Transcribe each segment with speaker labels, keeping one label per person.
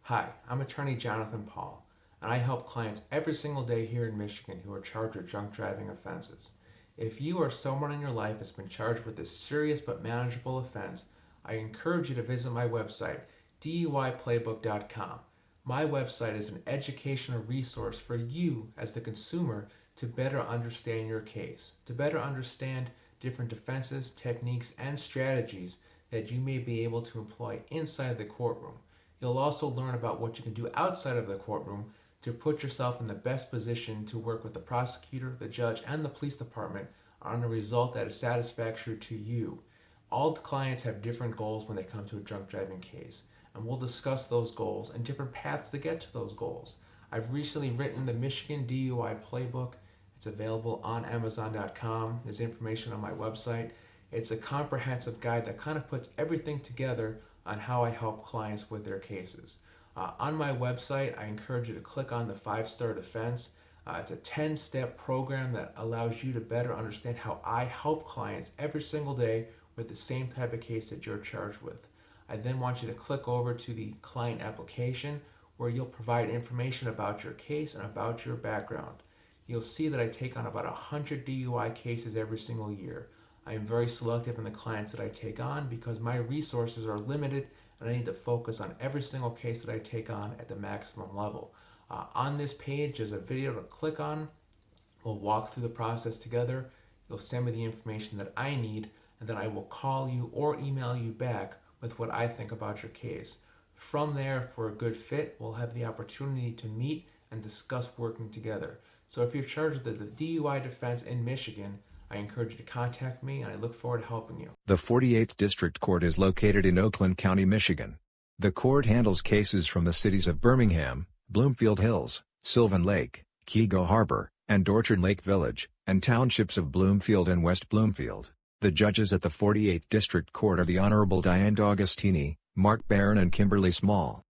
Speaker 1: Hi, I'm attorney Jonathan Paul, and I help clients every single day here in Michigan who are charged with drunk driving offenses. If you or someone in your life has been charged with a serious but manageable offense, I encourage you to visit my website, DUIPlaybook.com. My website is an educational resource for you as the consumer to better understand your case, to better understand different defenses, techniques, and strategies that you may be able to employ inside the courtroom. You'll also learn about what you can do outside of the courtroom to put yourself in the best position to work with the prosecutor, the judge, and the police department on a result that is satisfactory to you. All clients have different goals when they come to a drunk driving case, and we'll discuss those goals and different paths to get to those goals. I've recently written the Michigan DUI Playbook. It's available on Amazon.com. There's information on my website. It's a comprehensive guide that kind of puts everything together on how I help clients with their cases. On my website, I encourage you to click on the 5-star defense. It's a 10-step program that allows you to better understand how I help clients every single day with the same type of case that you're charged with. I then want you to click over to the client application where you'll provide information about your case and about your background. You'll see that I take on about 100 DUI cases every single year. I am very selective in the clients that I take on because my resources are limited and I need to focus on every single case that I take on at the maximum level. On this page, there's a video to click on. We'll walk through the process together. You'll send me the information that I need, and then I will call you or email you back with what I think about your case. From there, if we're a good fit, we'll have the opportunity to meet and discuss working together. So if you're charged with the DUI defense in Michigan, I encourage you to contact me, and I look forward to helping you.
Speaker 2: The 48th District Court is located in Oakland County, Michigan. The court handles cases from the cities of Birmingham, Bloomfield Hills, Sylvan Lake, Keego Harbor, and Orchard Lake Village, and townships of Bloomfield and West Bloomfield. The judges at the 48th District Court are the Honorable Diane, Marc, Barron, and Kimberly Small.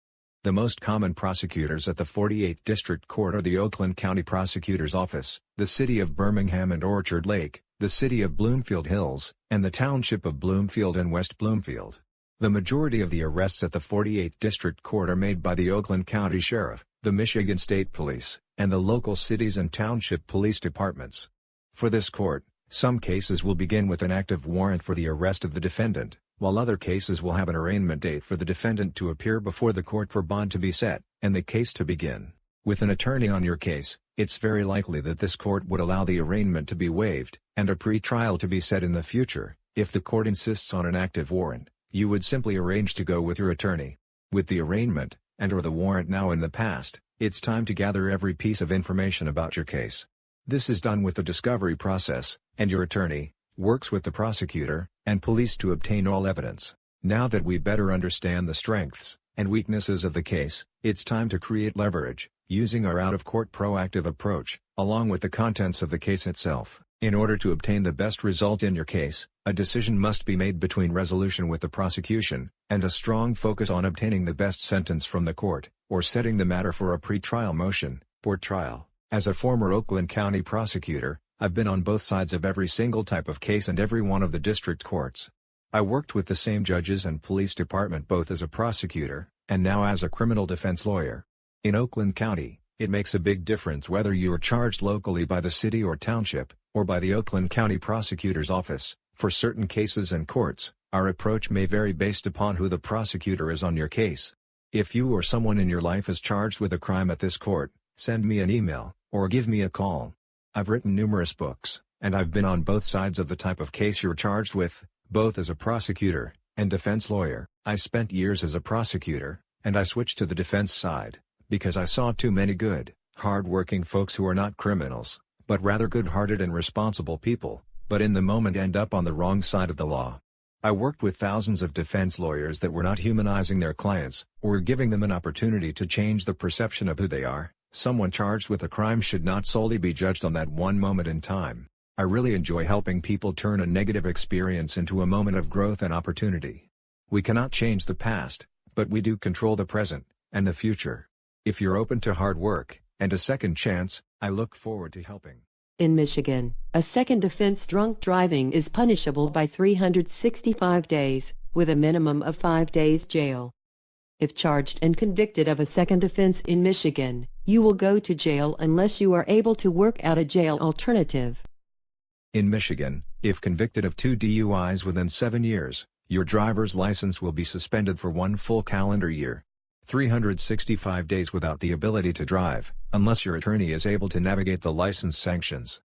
Speaker 2: The most common prosecutors at the 48th District Court are the Oakland County Prosecutor's Office, the City of Birmingham and Orchard Lake, the City of Bloomfield Hills, and the Township of Bloomfield and West Bloomfield. The majority of the arrests at the 48th District Court are made by the Oakland County Sheriff, the Michigan State Police, and the local cities and township police departments. For this court, some cases will begin with an active warrant for the arrest of the defendant, while other cases will have an arraignment date for the defendant to appear before the court for bond to be set, and the case to begin. With an attorney on your case, it's very likely that this court would allow the arraignment to be waived, and a pre-trial to be set in the future. If the court insists on an active warrant, you would simply arrange to go with your attorney. With the arraignment, and/or the warrant now in the past, it's time to gather every piece of information about your case. This is done with the discovery process, and your attorney works with the prosecutor and police to obtain all evidence. Now that we better understand the strengths and weaknesses of the case, it's time to create leverage, using our out-of-court proactive approach, along with the contents of the case itself. In order to obtain the best result in your case, a decision must be made between resolution with the prosecution, and a strong focus on obtaining the best sentence from the court, or setting the matter for a pre-trial motion, for trial. As a former Oakland County prosecutor, I've been on both sides of every single type of case and every one of the district courts. I worked with the same judges and police department both as a prosecutor, and now as a criminal defense lawyer. In Oakland County, it makes a big difference whether you are charged locally by the city or township, or by the Oakland County Prosecutor's Office. For certain cases and courts, our approach may vary based upon who the prosecutor is on your case. If you or someone in your life is charged with a crime at this court, send me an email, or give me a call. I've written numerous books, and I've been on both sides of the type of case you're charged with, both as a prosecutor and defense lawyer. I spent years as a prosecutor, and I switched to the defense side, because I saw too many good, hard-working folks who are not criminals, but rather good-hearted and responsible people, but in the moment end up on the wrong side of the law. I worked with thousands of defense lawyers that were not humanizing their clients, or giving them an opportunity to change the perception of who they are. Someone charged with a crime should not solely be judged on that one moment in time. I really enjoy helping people turn a negative experience into a moment of growth and opportunity. We cannot change the past, but we do control the present, and the future. If you're open to hard work, and a second chance, I look forward to helping.
Speaker 3: In Michigan, a second offense drunk driving is punishable by 365 days, with a minimum of 5 days jail. If charged and convicted of a second offense in Michigan, you will go to jail unless you are able to work out a jail alternative.
Speaker 2: In Michigan, if convicted of 2 DUIs within 7 years, your driver's license will be suspended for 1 full calendar year. 365 days without the ability to drive, unless your attorney is able to navigate the license sanctions.